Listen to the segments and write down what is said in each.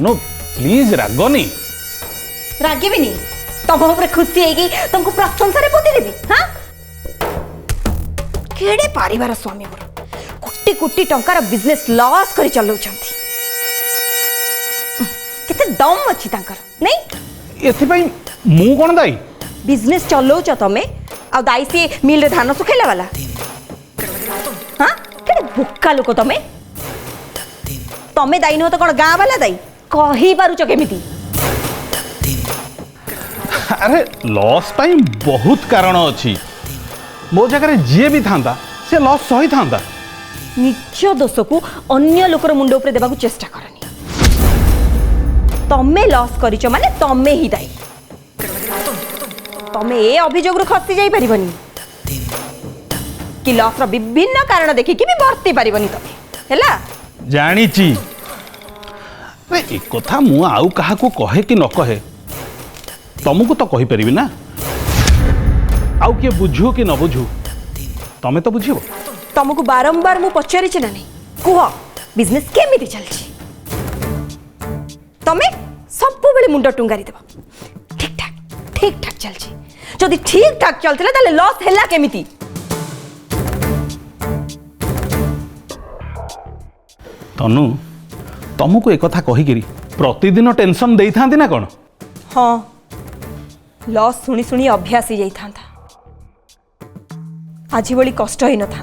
तनु please रागनी रागिबिनी तुम ऊपर खुशी है कि तुमको प्रशंसा रे पोती देबी हां केड़े परिवार स्वामी मोर कोटी कोटी टंकार बिजनेस लॉस करी चलौ छंती केते दम अछि तांकर नहीं एथि पई मु कोन दाई बिजनेस चलौ छ तमे आ दाई से मिल रे धान सुखेला वाला हां केड़े बुक्का लोक तमे तमे दाई न तो कोन गां वाला दाई कही पारु छ केमिति अरे लॉस पाई बहुत कारण अच्छी मो जगह जी भी था से लॉस सही था निज दोष को अन्य लोकर मुंड उपरे देबाकू चेष्टा करनी तमे लॉस करिचो माने तमे ही दाई तमे ए अभियोग रु खसी जाई परिबनी कि लॉस रो विभिन्न कारण देखि कि भी बर्ती परिबनी तमे हैला जानी ची रे एक कथा मु आउ कहा को कहे कि न कहे तुमको तो कहि परिबी ना आउ के बुझू कि न बुझू तमे तो बुझिबो तुमको बारंबार मु पचारि छ ना नहीं कुह बिजनेस केमिति चलछि तमे सब बेले मुंड टुंगारी देबो ठीक ठाक चलछि जदि ठीक ठाक चलथिला ताले लॉस हैला केमिति तनु तुमको एक कथा कहि गिरी प्रतिदिन टेंशन देई थांती ना कोन हाँ लॉस शुणी शुणी अभ्यास ही जाई था आज बोली कष्ट ही न था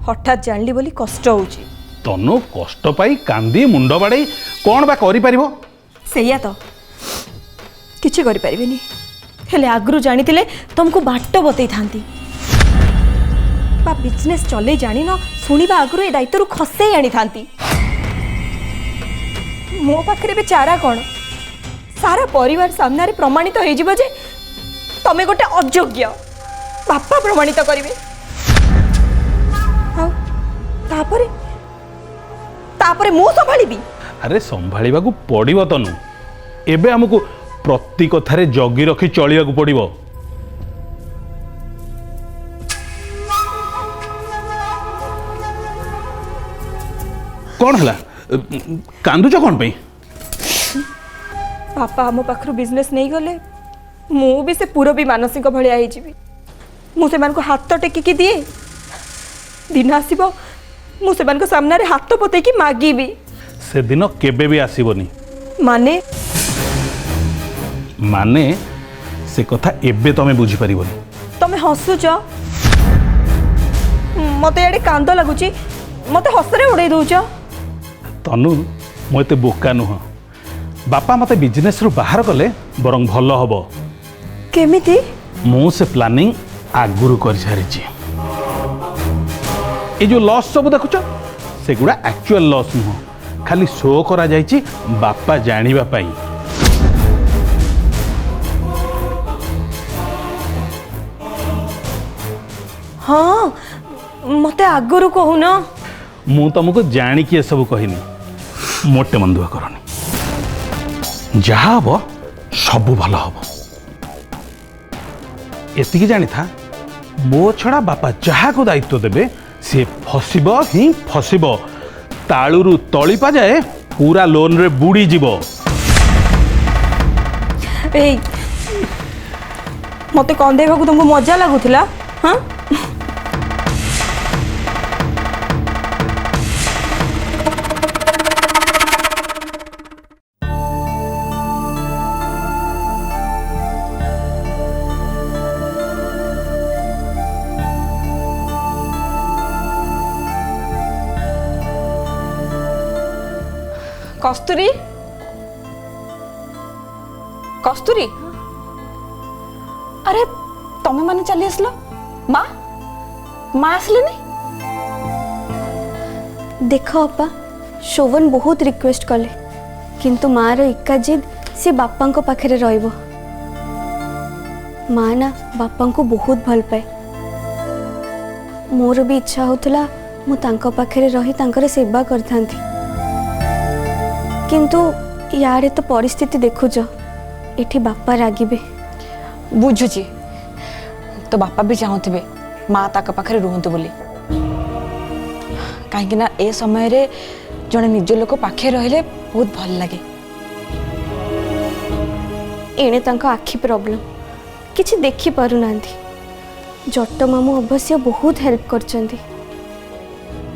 हठात जानली बोली कष्ट होउची तनु कष्ट पाई कांदी मुंड बाड़े कौन बा करि परिबो सैया तो किछि करि परिबेनी हेले आगरु जानितिले तुमको बाट बतई थांती बा बिजनेस चले जानी न सुनिबा आगरु ए दायित्व खसे आनी थांती मो पाखरे बे चारा कोन सारा परिवार सामने प्रमाणित हो जिवो जे तमे गोटे अयोग्य बापा प्रमाणित करिवे तापरे तापरे मु संभाळिबी अरे संभाळिबा को पड़िबो तनु एबे हमकु प्रति कथारे जगी रखी चलिया को पड़िबो कौन हला कांदुच कौन पे पापा आम पाखर बिजनेस नहीं गले मु भी से पूरबी मानसिक भलिया हो जीवी मु से हाथ टेकिकी दिए दिन आसब मु से सामने हाथ पतेकी मागिबी से दिन केबे भी आसीबनी माने माने से कथा एबे तमे बुझी परिबनी तमे हसुच मते एडे कांद लागुची मते हसरे उड़े दउच तनु मो एते बोका नुह बापा मते बिजनेस रु बाहर कले बरंग भल हबो केमिति मु से प्लानिंग आगुरु कर सारिची ए जो लॉस सब देखुच सेगुड़ा एक्चुअल लॉस नुह खाली शो करा जायची बापा जानिबा पई हाँ मते आगुरु कहू न मु तुमको जानी कि सब कहनी मोटे मन दुआ करनी जहा हम सब भल हम एति जानी था मो छड़ा बापा जहा को दायित्व देबे से फसिब ही फसिब तालुरु तलिपा जाए पूरा लोन रे बुड़ी जीवो ए मते कंदेबा को तुमको मजा लागुथिला हां कस्तूरी कस्तूरी अरे तमे माने चली आसलो माँ माँ आसले नहीं देख अपा शोभन बहुत रिक्वेस्ट कले किंतु माँ रो इक्का जिद से बापा को पाखरे रहिबो माँ ना बापा को बहुत भल पाए मोर भी इच्छा होतला मु तांको पाखरे रही तांकर सेवा करथांती किंतु यारे तो परिस्थिति देखुच एठी बापा रागिबे बुझुची तो बापा भी चाहूथिबे माँ ताक पाखरे रुहंतु बोली कहीं ना ए समय रे जड़े निज लोक पाखे रहिले बहुत भल लगे। एणे तांका आखि प्रॉब्लम किछि देखि पारु नांती। जट्ट मामू अवश्य बहुत हेल्प करचंती,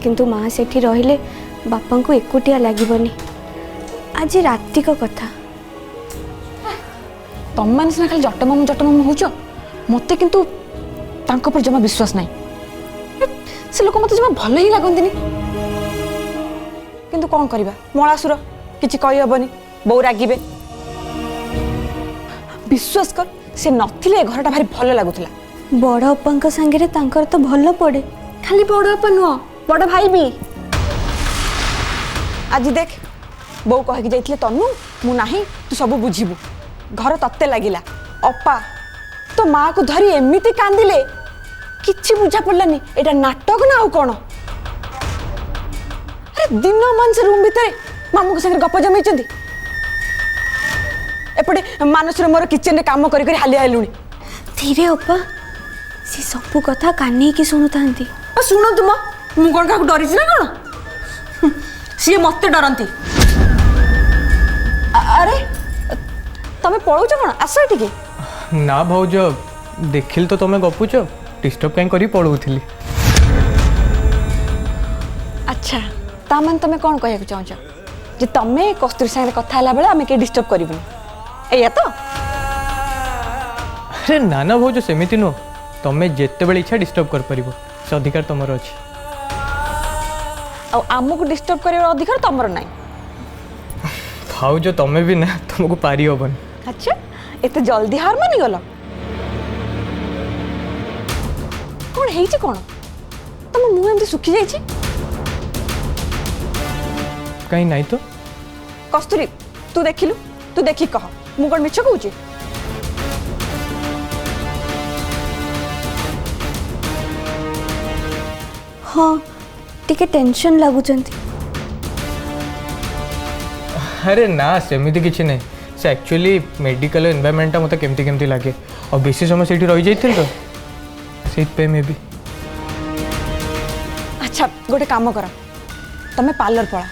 किंतु माँ सेठी रहिले बापा को एकुटिया लागिबनी। आज राति को कथा तुम मैंने सिना खाली जट्ट मामू होच, मत किंतु तांको पर जमा विश्वास नहीं। से लोक मत जमा भल ही लगती। किंतु कौन करवा, मलासुर किछि कहि हबनी, बौ रागिबे। विश्वास कर, से नथिले घरटा भारी भल लागुतला। बड़ अप्पा सांगे तांकर तो भल पड़े। खाली बड़ अप्पा नुह, बड़ भाई भी। आज देख बो कह जाइए तनु मु नाही तू सब बुझीबू। घर तत्ते लगिला अप्पा तो माँ को धरी एमिति कांदिले किछि बुझा पड़लानी एटा नाटक ना आउ कौन। अरे दिन मान से रूम भितर मामू के संगे गप जमैचंदी। एपटे मानसर मोर किचन रे काम करी करी हालिया हेलुनी। धीरे अप्पा सी सब कथा कानी की सुनुतांती। शुण तुम मु कौन का डरी ना कौन, सी मत डरती। अरे तमे पळौछ कौन, आस एटिके। ना भाउज देखिल तो तुम गपुच, डिस्टर्ब कहीं करी पढ़ुली। अच्छा ता मान तमे कौन कहया चाहछ जे तमे कस्तूरी संगे कथा हला बेले आमे के डिस्टर्ब करिबनी एया तो। अरे ना ना भाउज सेमिति नुह, तुम्हें जिते बड़े इच्छा डिस्टर्ब कर परिबो, से अधिकार तुमर अछि। आ आमको डिस्टर्ब कर अधिकार तुमर नाही। भाउज तमें भी ना, तुमको पारी हबन। अच्छा एते जल्दी हार मानी गल कौन हेइछि कौन, तुम मुंह एमती सुखी जाइछि। कहीं नहीं तो कस्तूरी तू देखिलु, तू देखि कह मु कौन मिछ कहूछि। हाँ टिके टेंशन लागुचंती। अरे ना सेमिति किछि नहीं, से एक्चुअली मेडिकल एनवायरनमेंट मत केमती केमती लगे और बेसी समय से रही जाइथिल तो से मे भी। अच्छा गोटे काम कर, तमे पार्लर पळा,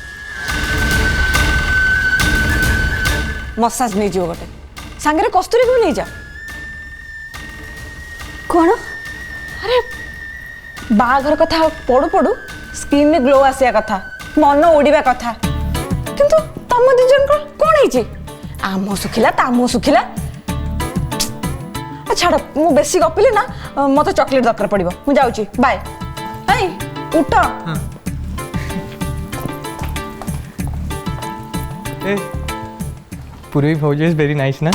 मसाज नहीं जो गोटे सांगे कस्तूरी को नहीं जा। कौन अरे बाघर कथा पड़ू पड़ू स्किन में ग्लो आसिया कथा, मन उड़ीबा कथा, किंतु तम दिजन को कौन है आम सुखिला ताम सुखिला। छाड़ मु बेसी गपिले ना मत चॉकलेट दरकार पड़िबो, मु जाउची बाय। हाय उठ। ए पूरी भाउज इज वेरी नाइस ना,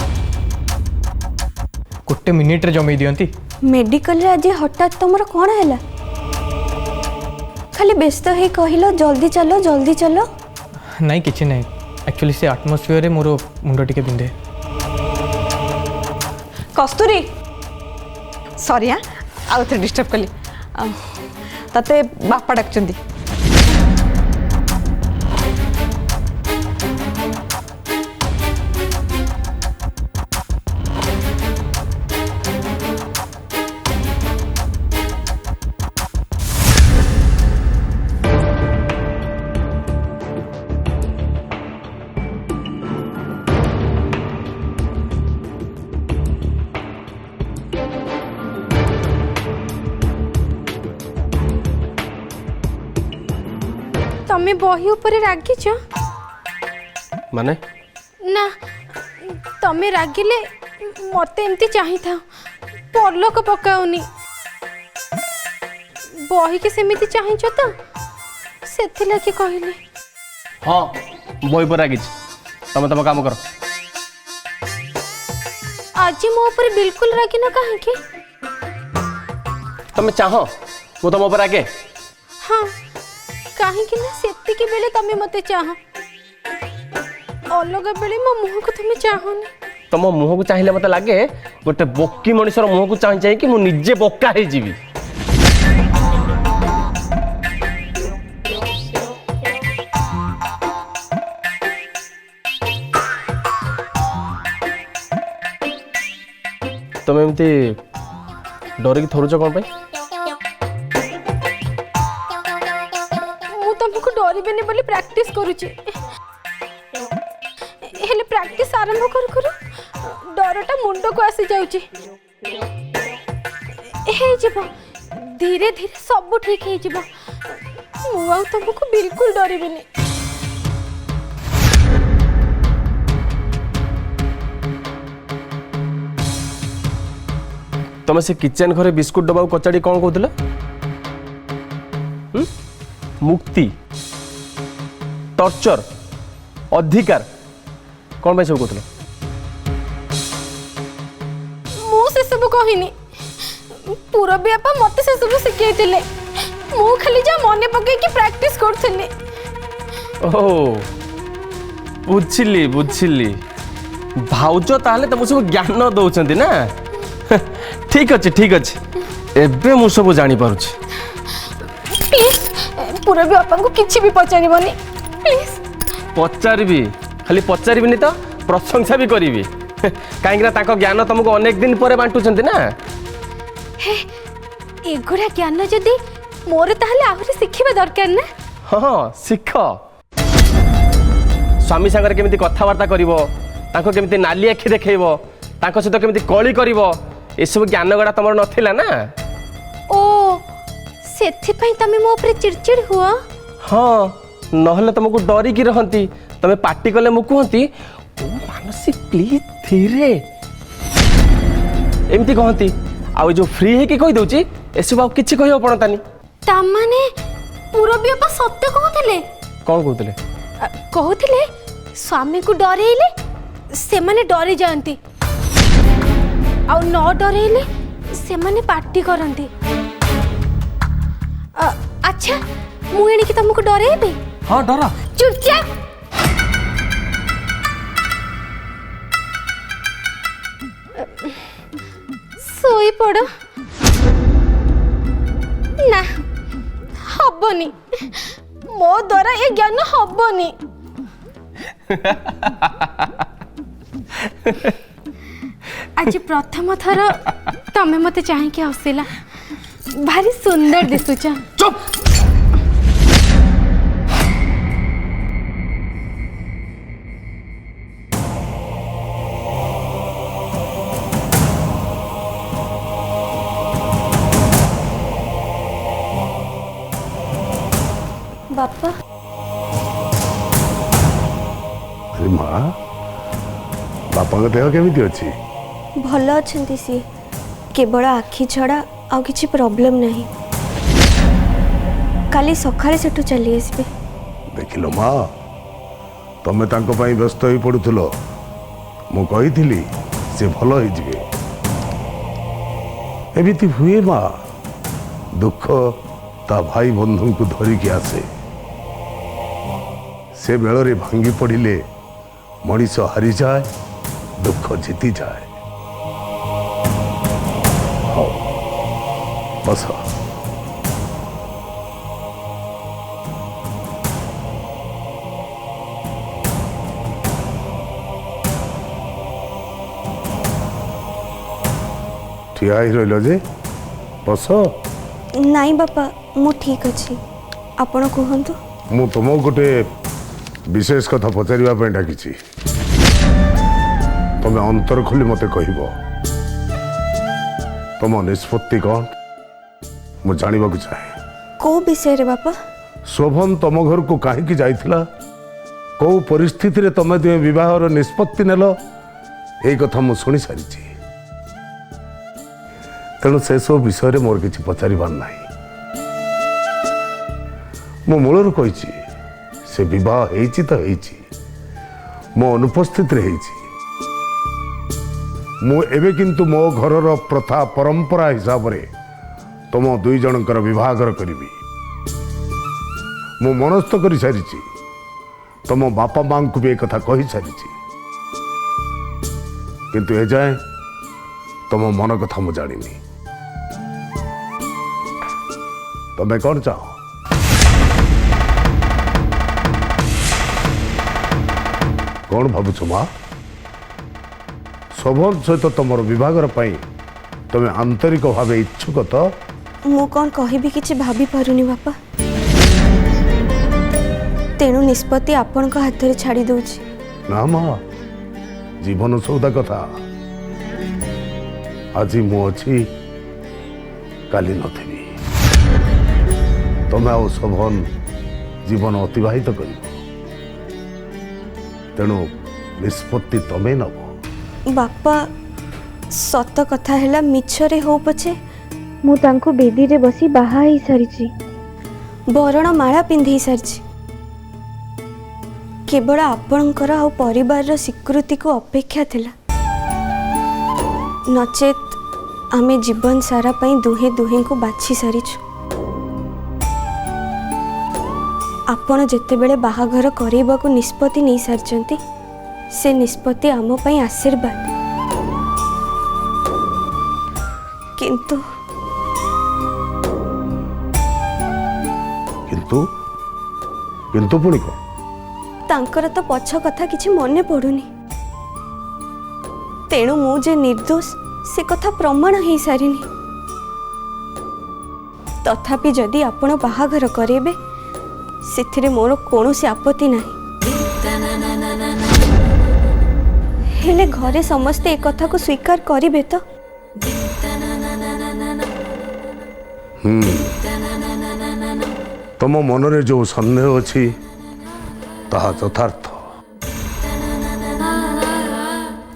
गोटे मिनिट रे जमई दियंती। मेडिकल रे आज हठात तुमर कौन है? खाली व्यस्त है कहलो जल्दी चलो जल्दी चलो। नहीं किछि नहीं, एक्चुअली से एटमॉस्फेयर मोर मुंड टिके बिंधे। कस्तूरी सॉरी हाँ आउ थे डिस्टर्ब कली, तते बापा डाकचंदी। तमे बही ऊपर रागिच माने ना, तमे रागिले मते एमती चाही था पलक पकाउनी। बही के सेमिति चाहिछ तो सेथिला कि कहले। हाँ बही पर रागिच, तमे तम काम करो। आज मो ऊपर बिल्कुल रागिना काहे के? तमे चाहो मु तम ऊपर आगे। हाँ काहे कि ना सेति बेले तमे मते चाह, अलग बेले मो मुह को तमे चाहनी। तम मुह को चाहिए मत लगे गोटे बोकी मनुष्यर मुह को चाह कि मु निजे बोका हो जीवी। तुम एमती डरिकी थरुच कौन पाई? मु तुमको डरबेनी बोली प्रैक्टिस करूची। एक्सरसाइज आरंभ करू करू डरटा मुंड को आसी जाउची हे जीवो धीरे धीरे सब ठीक हे जीवो मु आ तुमको बिल्कुल डरिबिनी तुम से किचन घरे बिस्कुट डबा कचाड़ी कौन कहूला मुक्ति टर्चर अधिकार कौन भाई सब कहूला मु से सब कहिनी पूरबी आपा मते से सब सिखैतिले मु खाली जा मने पके की प्रैक्टिस करथिले ओ बुझिली बुझिली भाउज ताहले तुम सब ज्ञान दउछंती ना ठीक अच्छे एबे मु सब जानी पारुछि प्लीज पूरबी आपा को किछि भी पचारिबनी प्लीज पचारिबी खाली पचारिबिनी तो प्रशंसा भी करिबी काहेकि ना ताको ज्ञान तुमको अनेक दिन पर बांटुछंती ना हे एगुरा ज्ञान जदी मोर ताहले आहुरी सिखिबा दरकार ना हाँ शिख स्वामी सागर केमिति कथावार्ता करिवो ताको केमिति नाली आखि देखैबो ताको सहित केमिति कळी करिवो ए सब ज्ञान गड़ा तमर नथिला ना ओ सेथि पई तमे मो ऊपर चिड़चिड़ हुआ हाँ नहले तुमको डरी की रहंती तमे पार्टी कले मु कहंती ओ मानसी प्लीज धीरे एमती कहंती आ जो फ्री है कि कहि दउची एसब आ किछि कहियो पड़तानी ता माने पूरबी आपा सत्य कहथिले कौन कहतले कहथिले स्वामी को डरेइले से माने डरी जानती आ न डरेइले से माने पार्टी करंती अच्छा मु एणी कि तुमको डरेइबे हाँ डरा चुपचाप सोई पड़ ना हबनी मो द्वारा ये ज्ञान हबनी आज प्रथम थर तमे मते चाहे कि हसिला भारी सुंदर दिसुच चुप बापा अरे माँ बापा देह केमिति अछि भल अच्छे सी केवल आखि छड़ा आ किछि प्रॉब्लम नहीं काली सकाळे सेठू चली आसबे देखिलो माँ तमे तांको पई व्यस्त होई पडुथलो मु कहिथिली से भलो होई जिवे एमिति हुए माँ दुख ता भाई बंधु को धरी के आसे से बेଳରେ भांगी पड़िले मनीष हारी जाए दुख जीति जाए हाँ बस ठिया ही रहिल जे बस नहीं बापा मु ठीक अच्छी आपण कहतु मु तुमको गोटे विशेष कथा पचारिबा पे डाकी तमे अंतर खोली मते कहबो तुम निष्पत्ति कौन मु जानिबा को चाहे को विषय रे बापा शोभन तुम घर को कहीं जाइथिला को परिस्थिति रे तमे दुए विवाहर निष्पत्ति नेलो ए कथा मु सुनी सारी तेणु से सब विषय रे मोर किछि पचारिबार नाही मो मूलर कहिछि से विवाह हेछि तो हेछि मो अनुपस्थित रे हेछि मु एबे किंतु मो घरर प्रथा परंपरा हिसाब रे तुम दुई जनकर विवाहर करिबी मु मनस्थ करि सारिछि तुम बापा मां को भी कथा कहि सारिछि किंतु ए जाए तुम मन कथा मु जानिनी तमे कौन चाहो कौन भावुच माँ शोभन सहित तुम विभागर तुम आंतरिक भाव इच्छुक तो मु कौन कहि किछि भाभी पारुनी बापा तेणु निष्पत्ति आपण हाथ रे छाड़ी दउछि ना माँ जीवन सौदा कथा आज मु अच्छी काली नथी तमें आउ शोभन जीवन अतिबाहित कर तेणु निष्पत्ति तमें नब बापा सत कथा है मिछरे हो पछे मु तांको बेदी रे बसी बाहा ही सारी बरण माला पिंधि सारी केवल आपणकर आ परिवार स्वीकृति को अपेक्षा थिला नचेत आमे जीवन सारा पई दुहे दुहे को बाछि सारिछु आपण जेते बेले बाहाघर करेबा को निष्पत्ति नहीं सारचंती से निष्पत्ति आम पई आशीर्वाद किंतु किंतु किंतु पुणी कौन तांकर तो पछ कथा किछि मने पड़ुनी तेणु मु जे निर्दोष से कथा प्रमाण हो सारिनी तथापि जदि आपण बाहाघर करेबे सेथिरे मोर कोनोसी आपत्ति नाही हेले घरे समस्ते एक कथा को स्वीकार करिबे तो तम मनरे जो संदेह अच्छी ताहा यथार्थ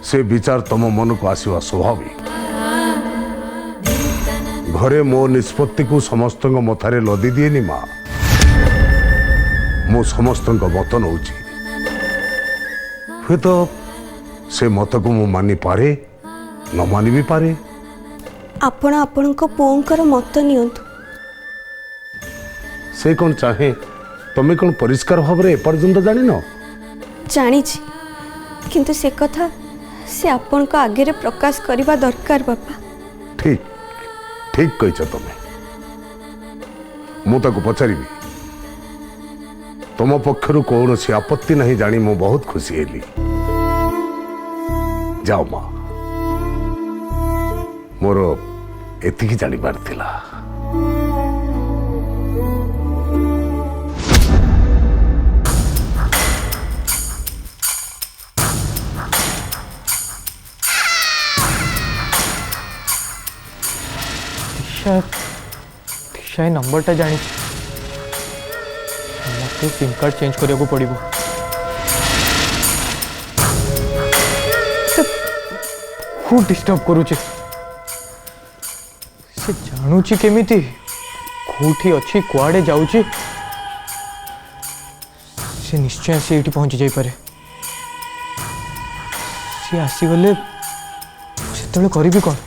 से विचार तम मन को आसवा स्वाभाविक घरे मो निष्पत्ति को समस्त मथारे लदी दिएनी माँ मो समस्त मत नौ तो से मत को मु मानि पारे न मानि भी पारे आपण आपणको पुओंकर मत नियंतु से कौन चाहे तमें कौन परिष्कार भाव में एपर्यंत जान जानी किंतु से कथा से आपण को आगे रे प्रकाश करबा दरकार बापा ठीक ठीक कह तमें मु ताको पचारि तुम पक्षर कौन सी आपत्ति नहीं जानी मु बहुत खुशी हेली जाओ माँ मोर एतिकी जानिबार थिला दिशा नंबरटा जानी मत सिम कार्ड चेंज करिया को पड़िबो हु डिस्टर्ब करूचे से जानूची केमिति कोठी अच्छी कुआडे जाऊची से निश्चय से एठी पहुंच जाई पारे से आसी गले सेतले करिबी कोन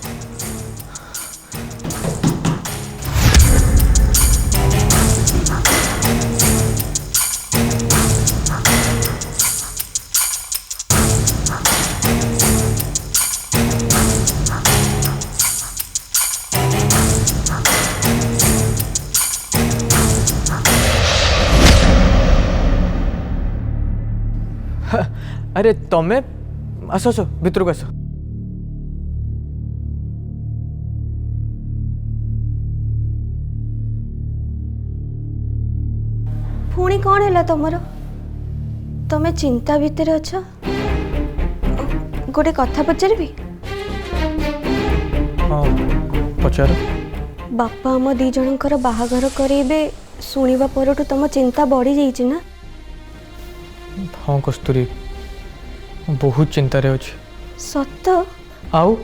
अरे तमे आस आस भितर को आस पुणी कौन है तुमर तमे चिंता भितर अछ गोटे कथा पचारि हाँ पचार बापा आम दी जनकर बाहाघर करेबे सुनिबा परठु तम चिंता बढ़ी जाइछि ना हाँ कस्तूरी बहुत चिंता रे अछि सत आउ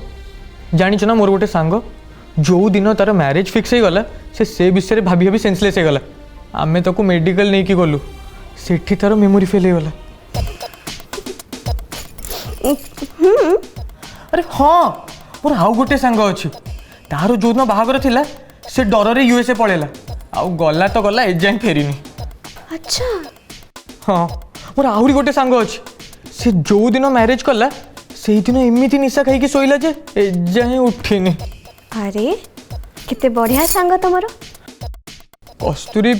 जानिछ ना मोर गोटे सांग जो दिन तार मैरिज फिक्स हो गला से विषय भाभी भाभी सेंसलेस हो गला आमे ताको मेडिकल नहीं की गलु सेठी तार मेमोरी फेल हो गला अरे हाँ मोर आउ गोटे सांग अछि तार जो दिन बाहागर थिला से डर रे यूएसए पळेला आउ गला तो गला एजाय फेरिनी अच्छा हाँ मोर आहुरी गोटे सांग अछि से जो दिन मैरिज कला से दिन एमिति निशा खाई शोला जे एजाए उठिनी अरे केते बढ़िया सांग तमरो कस्तूरी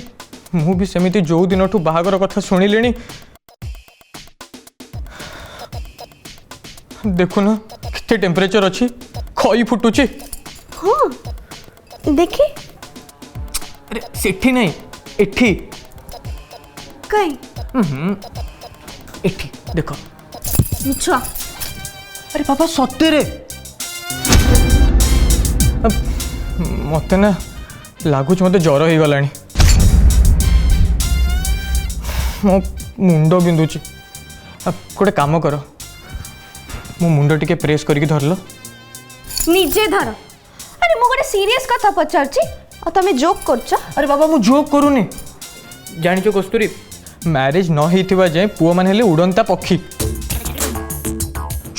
मु भी सेमिति जो दिन ठू बाहागर कथा शुणिले देखु ना केते टेम्परेचर अछि खई फुटुची हाँ देखी अरे सेठी नहीं एठी कई एठी देखो छुआ अरे बाबा सତରେ मत ना लगुच मत ज्वर हो गला मो मुंड बिंदुची गोटे काम कर मो मुंड टिके प्रेस करके धरल निजे धर अरे मु गोटे सीरियस कथा पचारची और तमे जोक करछ। अरे बाबा मु जोक करूनी जानी कस्तूरी मैरिज न होइथिबा जाए पुओ माने हेले उड़ंता पक्षी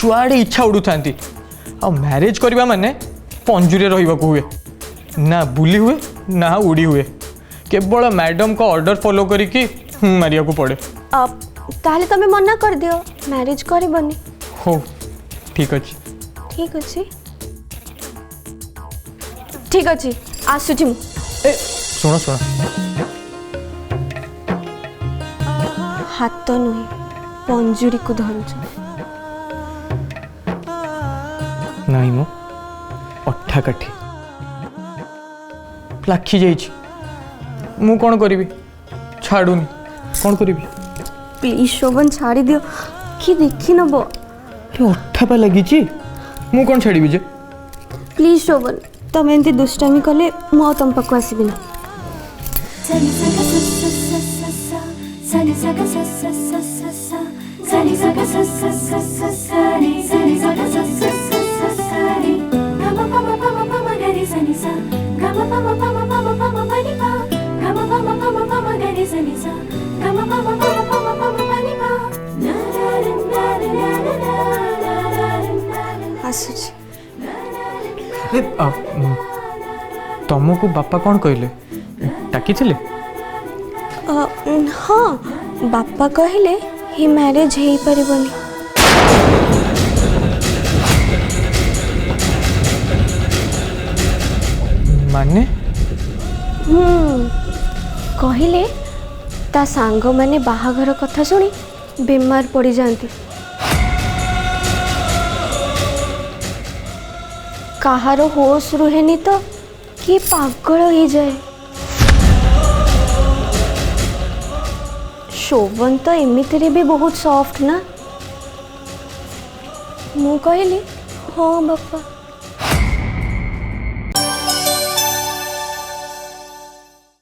चुआड़े इच्छा उड़ू था आ मैरिज करवा माने पंजुरे रहिबाकू हुए ना बुली हुए ना उड़ी हुए केवल मैडम का ऑर्डर फॉलो करिकी मारिया को पड़े। अब ताले तमे मना कर दियो मैरिज करबनी। हो ठीक अच्छे ठीक अच्छे ठीक अच्छे आसुची मु शुण शुण हाथ नुहे पंजुरी को धरुछ नहीं मो अठा काठी लाखी जाइछि मु कौन करी छाड़ूनी कौन करी प्लीज शोभन छाड़ी दियो कि देखी नब अठा पा लगी मु कौन छाड़ी जे प्लीज शोभन तमें एमती दुष्टामी कले मु तुम पाक आसबि ना। तुमको बापा कौन कहले टाकी थिले? हाँ बापा कहले ही मैरिज हे परिबनी माने कहले ता सांग माने बाहाघर कथा सुनी बीमार पड़ी जाती कहार होश रुहेनी तो कि पागल हो जाए। शोभन तो एमितिरे भी बहुत सॉफ्ट ना मु कहली हाँ बापा